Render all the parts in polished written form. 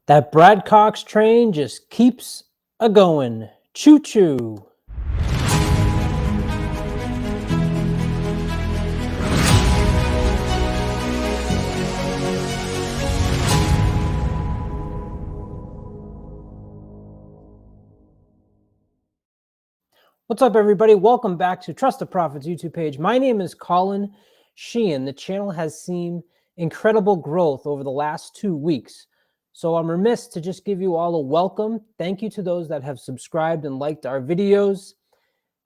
That Brad Cox train just keeps a-going. Choo-choo. What's up, everybody? Welcome back to Trust the Profits YouTube page. My name is Colin Sheehan. The channel has seen incredible growth over the last 2 weeks. So I'm remiss to just give you all a welcome. Thank you to those that have subscribed and liked our videos.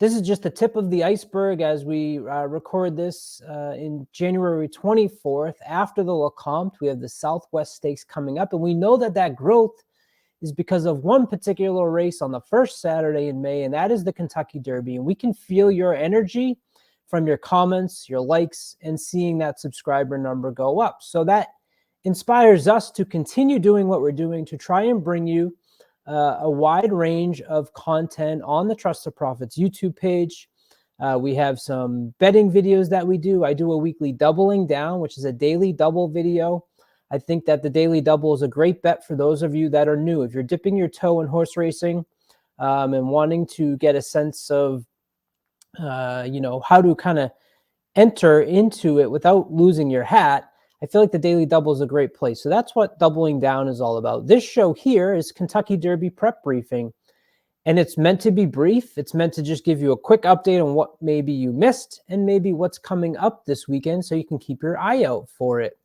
This is just the tip of the iceberg as we record this in January 24th. After the Lecomte, we have the Southwest Stakes coming up, and we know that that growth is because of one particular race on the first Saturday in May, and that is the Kentucky Derby. And we can feel your energy from your comments, your likes, and seeing that subscriber number go up. So that inspires us to continue doing what we're doing to try and bring you a wide range of content on the Trust the Profits YouTube page. We have some betting videos that we do. I do a weekly doubling down, which is a daily double video. I think that the daily double is a great bet for those of you that are new. If you're dipping your toe in horse racing and wanting to get a sense of, how to kind of enter into it without losing your hat, I feel like the daily double is a great place. So that's what doubling down is all about. This show here is Kentucky Derby prep briefing, and it's meant to be brief. It's meant to just give you a quick update on what maybe you missed and maybe what's coming up this weekend so you can keep your eye out for it.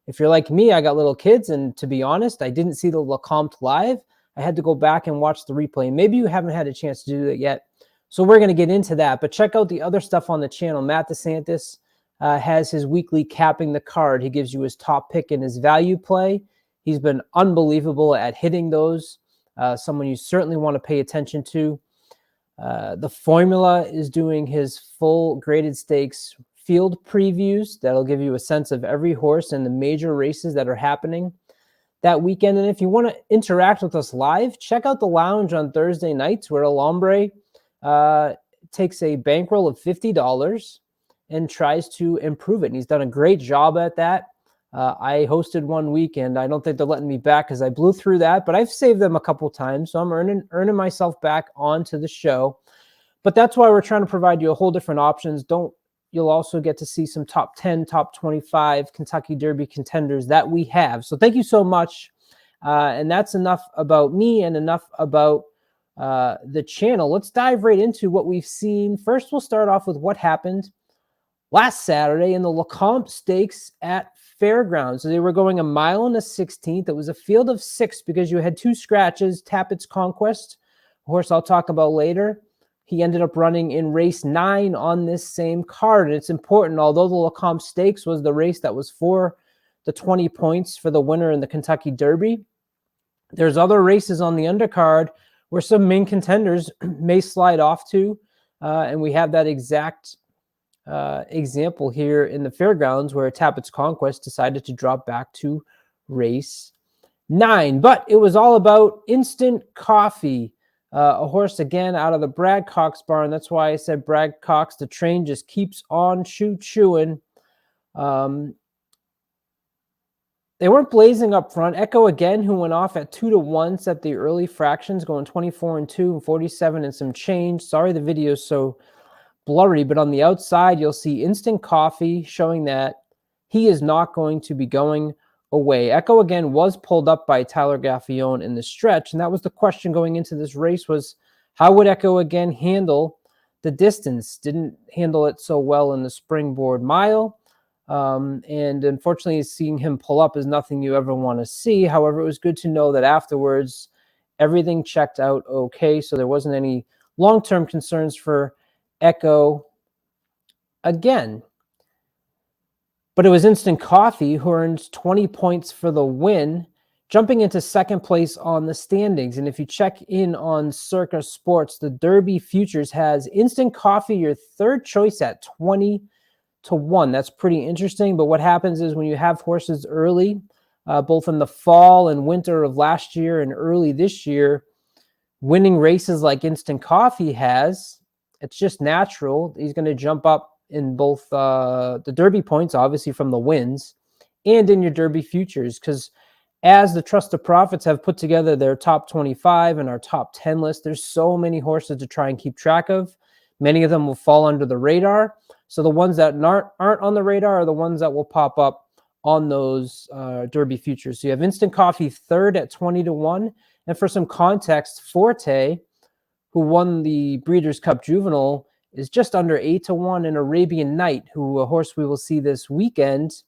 If you're like me, I got little kids, and to be honest, I didn't see the Lecomte live. I had to go back and watch the replay. Maybe you haven't had a chance to do that yet, so we're going to get into that. But check out the other stuff on the channel. Matt DeSantis has his weekly Capping the Card. He gives you his top pick and his value play. He's been unbelievable at hitting those. Someone you certainly want to pay attention to. The Formula is doing his full graded stakes field previews that'll give you a sense of every horse and the major races that are happening that weekend. And if you want to interact with us live, check out the lounge on Thursday nights where Alambre takes a bankroll of $50 and tries to improve it. And he's done a great job at that. I hosted one week, and I don't think they're letting me back because I blew through that, but I've saved them a couple times, so I'm earning myself back onto the show. But that's why we're trying to provide you a whole different options. You'll also get to see some top 10, top 25 Kentucky Derby contenders that we have. So thank you so much. And that's enough about me and enough about the channel. Let's dive right into what we've seen. First, we'll start off with what happened last Saturday in the Lecomte Stakes at Fairgrounds. So they were going 1 mile and a 16th. It was a field of 6 because you had 2 scratches. Tappett's Conquest, a horse I'll talk about later. He ended up running in race 9 on this same card. And it's important, although the Lecomte Stakes was the race that was for the 20 points for the winner in the Kentucky Derby, there's other races on the undercard where some main contenders may slide off to. And we have that exact example here in the Fairgrounds where Tappett's Conquest decided to drop back to race 9. But it was all about Instant Coffee, a horse again out of the Brad Cox barn. That's why I said Brad Cox, the train just keeps on chewing. They weren't blazing up front. Echo again, who went off at 2-1, set the early fractions going 24-2 and 47 and some change. Sorry the video's so blurry, but on the outside you'll see Instant Coffee showing that he is not going to be going away. Echo again was pulled up by Tyler Gaffione in the stretch, and that was the question going into this race was how would Echo again handle the distance? Didn't handle it so well in the Springboard Mile, and unfortunately seeing him pull up is nothing you ever want to see. However, it was good to know that afterwards everything checked out okay, so there wasn't any long-term concerns for Echo again. But it was Instant Coffee who earned 20 points for the win, jumping into second place on the standings. And if you check in on Circa Sports, the Derby Futures has Instant Coffee your third choice at 20-1. That's pretty interesting. But what happens is when you have horses early, both in the fall and winter of last year and early this year, winning races like Instant Coffee has, it's just natural. He's going to jump up in both the Derby points, obviously from the wins, and in your Derby futures, because as the Trust of Profits have put together their top 25 and our top 10 list, there's so many horses to try and keep track of. Many of them will fall under the radar. So the ones that aren't on the radar are the ones that will pop up on those Derby futures. So you have Instant Coffee third at 20-1. And for some context, Forte, who won the Breeders' Cup Juvenile, is just under 8-1. And Arabian Night, who a horse we will see this weekend,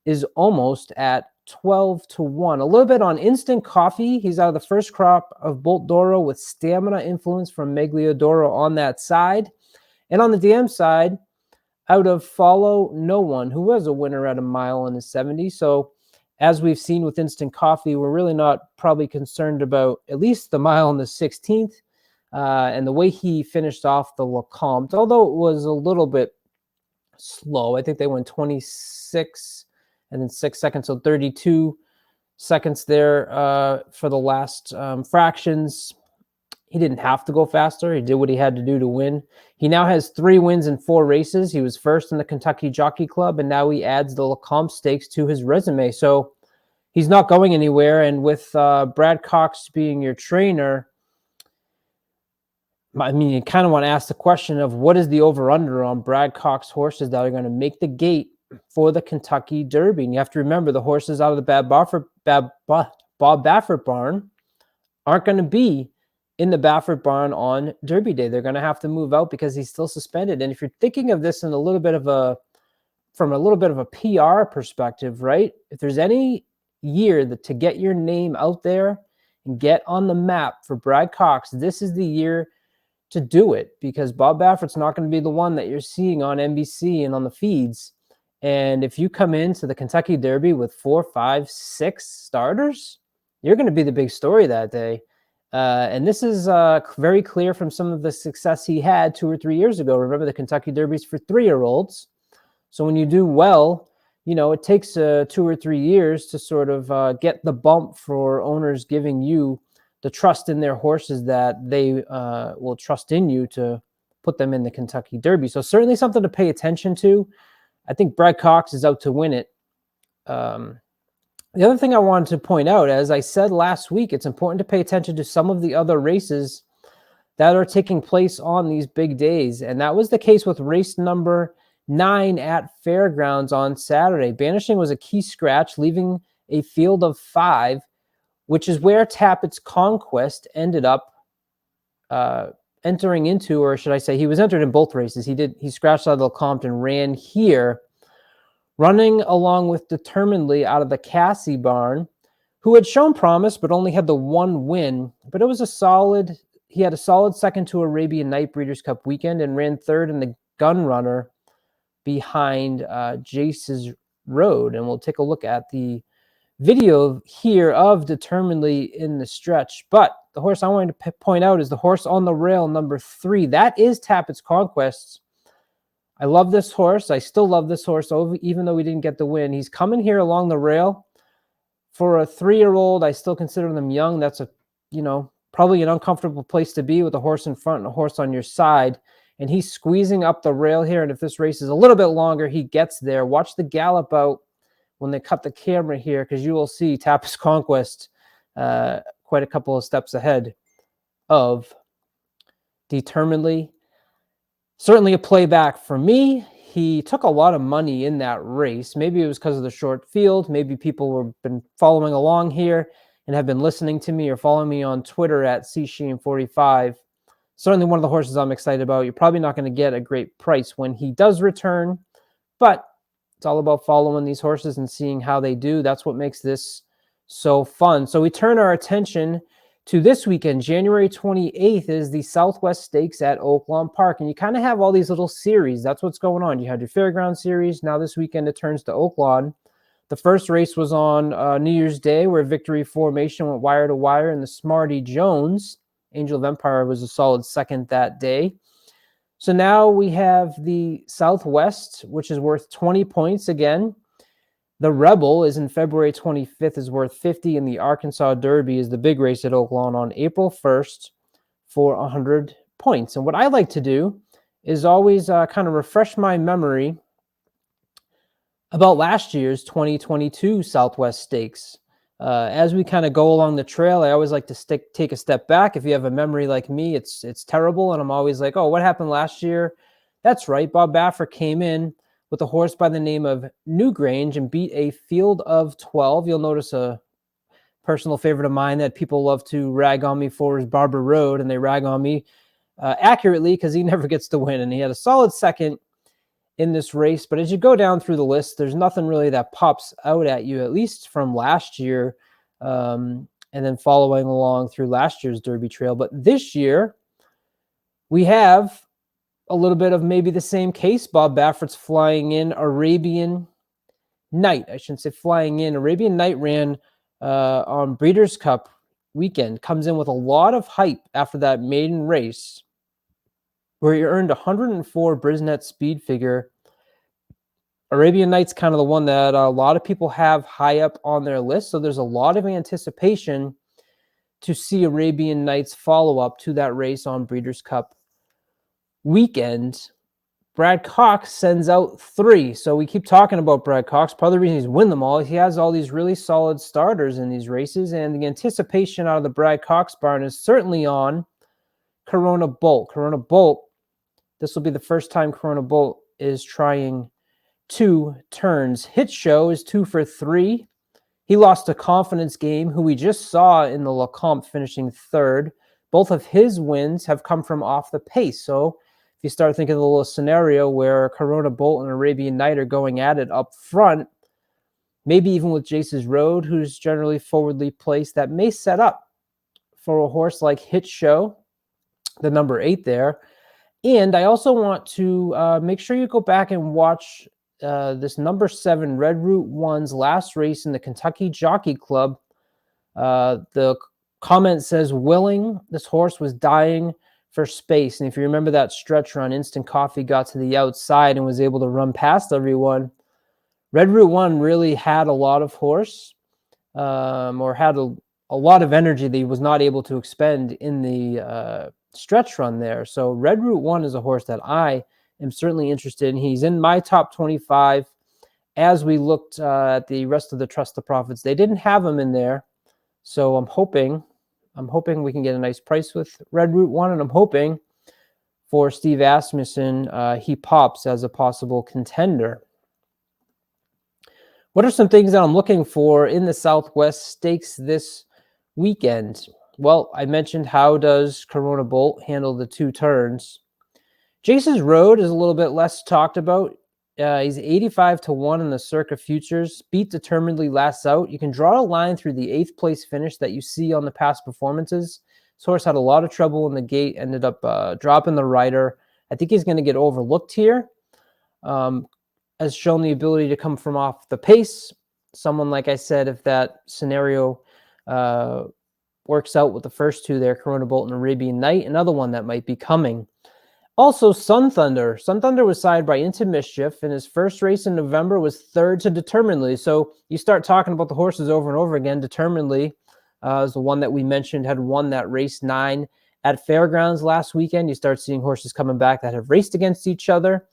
is almost at 12-1. A little bit on Instant Coffee. He's out of the first crop of Bolt Doro with stamina influence from Megliodoro on that side. And on the DM side, out of Follow No One, who was a winner at a mile in the 70s. So as we've seen with Instant Coffee, we're really not probably concerned about at least the mile in the 16th and the way he finished off the Lecomte, although it was a little bit slow. I think they went 26 and then 6 seconds, so 32 seconds there for the last fractions. He didn't have to go faster. He did what he had to do to win. He now has 3 wins in 4 races. He was first in the Kentucky Jockey Club, and now he adds the Lecomte Stakes to his resume. So he's not going anywhere. And with Brad Cox being your trainer, I mean, you kind of want to ask the question of what is the over-under on Brad Cox horses that are going to make the gate for the Kentucky Derby. And you have to remember the horses out of the Bob Baffert barn aren't going to be in the Baffert barn on Derby Day. They're going to have to move out because he's still suspended. And if you're thinking of this in from a little bit of a PR perspective, right? If there's any year to get your name out there and get on the map for Brad Cox, this is the year to do it, because Bob Baffert's not going to be the one that you're seeing on NBC and on the feeds. And if you come into the Kentucky Derby with 4, 5, 6 starters, you're going to be the big story that day. And this is very clear from some of the success he had 2 or 3 years ago. Remember, the Kentucky Derby's for 3-year-olds. So when you do well, you know, it takes 2 or 3 years to sort of get the bump for owners giving you the trust in their horses that they will trust in you to put them in the Kentucky Derby. So certainly something to pay attention to. I think Brad Cox is out to win it. The other thing I wanted to point out, as I said last week, it's important to pay attention to some of the other races that are taking place on these big days. And that was the case with race number 9 at Fairgrounds on Saturday. Banishing was a key scratch, leaving a field of 5, which is where Tappett's Conquest ended up entering into, or should I say, he was entered in both races. He scratched out of the Lecomte and ran here, running along with Determinedly out of the Cassie barn, who had shown promise but only had the 1 win. But it was he had a solid second to Arabian Night Breeders' Cup weekend and ran 3rd in the Gun Runner behind Jace's Road. And we'll take a look at the video here of Determinedly in the stretch. But the horse I wanted to point out is the horse on the rail, number 3. That is Tappett's Conquest. I love this horse. I still love this horse, even though we didn't get the win. He's coming here along the rail. For a 3-year-old, I still consider them young. That's probably an uncomfortable place to be with a horse in front and a horse on your side. And he's squeezing up the rail here. And if this race is a little bit longer, he gets there. Watch the gallop out when they cut the camera here, because you will see Tappett's Conquest quite a couple of steps ahead of Determinedly. Certainly a playback for me. He took a lot of money in that race. Maybe it was because of the short field. Maybe people have been following along here and have been listening to me or following me on Twitter at CSheehan45. Certainly one of the horses I'm excited about. You're probably not going to get a great price when he does return, but it's all about following these horses and seeing how they do. That's what makes this so fun. So we turn our attention to this weekend. January 28th is the Southwest Stakes at Oaklawn Park. And you kind of have all these little series. That's what's going on. You had your Fairground series. Now this weekend it turns to Oaklawn. The first race was on New Year's Day, where Victory Formation went wire to wire, and the Smarty Jones, Angel of Empire, was a solid second that day. So now we have the Southwest, which is worth 20 points again. The Rebel is in February 25th, is worth 50, and the Arkansas Derby is the big race at Oaklawn on April 1st for 100 points. And what I like to do is always kind of refresh my memory about last year's 2022 Southwest Stakes. As we kind of go along the trail, I always like to take a step back. If you have a memory like me, it's terrible. And I'm always like, oh, what happened last year? That's right. Bob Baffert came in with a horse by the name of Newgrange and beat a field of 12. You'll notice a personal favorite of mine that people love to rag on me for is Barber Road, and they rag on me accurately because he never gets to win. And he had a solid second in this race. But as you go down through the list, there's nothing really that pops out at you, at least from last year, and then following along through last year's Derby Trail. But this year, we have a little bit of maybe the same case. Bob Baffert's flying in Arabian Night. I shouldn't say flying in. Arabian Night ran on Breeders' Cup weekend. Comes in with a lot of hype after that maiden race, where he earned 104 Brisnet speed figure. Arabian Night's kind of the one that a lot of people have high up on their list. So there's a lot of anticipation to see Arabian Night's follow-up to that race on Breeders' Cup weekend. Brad Cox sends out 3. So we keep talking about Brad Cox. Part of the reason he's win them all, he has all these really solid starters in these races. And the anticipation out of the Brad Cox barn is certainly on Corona Bolt. Corona Bolt, this will be the first time Corona Bolt is trying 2 turns. Hit Show is 2 for 3. He lost a confidence game, who we just saw in the Lecomte finishing 3rd. Both of his wins have come from off the pace. So if you start thinking of the little scenario where Corona Bolt and Arabian Night are going at it up front, maybe even with Jace's Road, who's generally forwardly placed, that may set up for a horse like Hit Show, the number 8 there. And I also want to make sure you go back and watch this number 7 Red Route 1's last race in the Kentucky Jockey Club. The comment says, willing, this horse was dying for space. And if you remember that stretch run, Instant Coffee got to the outside and was able to run past everyone. Red Route 1 really had a lot of horse, or had a lot of energy that he was not able to expend in the stretch run there. So Red Route 1 is a horse that I am certainly interested in. He's in my top 25. As we looked at the rest of the Trust the Profits, they didn't have him in there. So I'm hoping we can get a nice price with Red Route 1, and I'm hoping for Steve Asmussen, he pops as a possible contender. What are some things that I'm looking for in the Southwest Stakes this weekend? Well, I mentioned, how does Corona Bolt handle the 2 turns? Jace's Road is a little bit less talked about. He's 85 to 1 in the Circa Futures. Beat determinedly last out. You can draw a line through the 8th place finish that you see on the past performances. This horse had a lot of trouble in the gate, ended up dropping the rider. I think he's going to get overlooked here. Has shown the ability to come from off the pace. Someone, like I said, if that scenario works out with the first 2 there, Corona Bolt and Arabian Night, another one that might be coming. Also, Sun Thunder. Sun Thunder was sired by Into Mischief. In his first race in November was 3rd to Determinedly. So you start talking about the horses over and over again. Determinedly is the one that we mentioned had won that race 9 at Fairgrounds last weekend. You start seeing horses coming back that have raced against each other.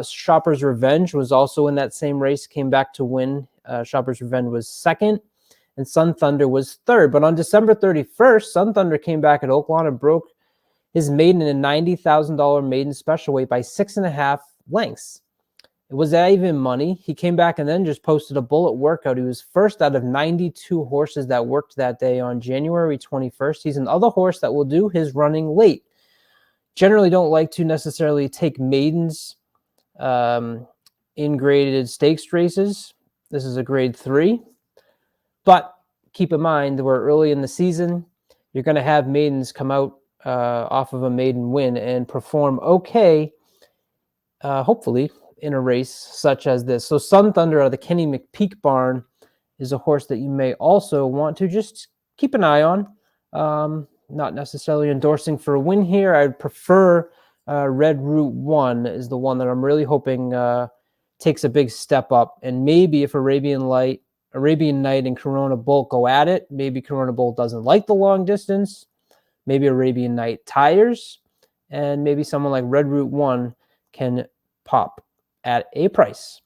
Shopper's Revenge was also in that same race, came back to win. Shopper's Revenge was 2nd, and Sun Thunder was 3rd. But on December 31st, Sun Thunder came back at Oaklawn and broke his maiden in a $90,000 maiden special weight by 6.5 lengths. It was that even money. He came back and then just posted a bullet workout. He was first out of 92 horses that worked that day on January 21st. He's another horse that will do his running late. Generally don't like to necessarily take maidens in graded stakes races. This is a grade 3. But keep in mind that we're early in the season. You're going to have maidens come out off of a maiden win and perform okay, hopefully, in a race such as this. So Sun Thunder out of the Kenny McPeak barn is a horse that you may also want to just keep an eye on. Not necessarily endorsing for a win here. I'd prefer Red Route 1 is the one that I'm really hoping takes a big step up. And maybe if Arabian Night and Corona Bolt go at it, maybe Corona Bolt doesn't like the long distance. Maybe Arabian Night tires, and maybe someone like Red Route 1 can pop at a price.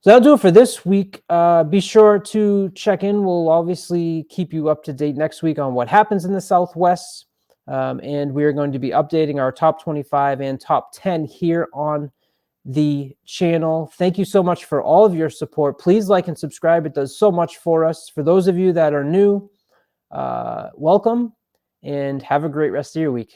So that'll do it for this week. Be sure to check in. We'll obviously keep you up to date next week on what happens in the Southwest. And we are going to be updating our top 25 and top 10 here on the channel. Thank you so much for all of your support. Please like and subscribe. It does so much for us. For those of you that are new, welcome and have a great rest of your week.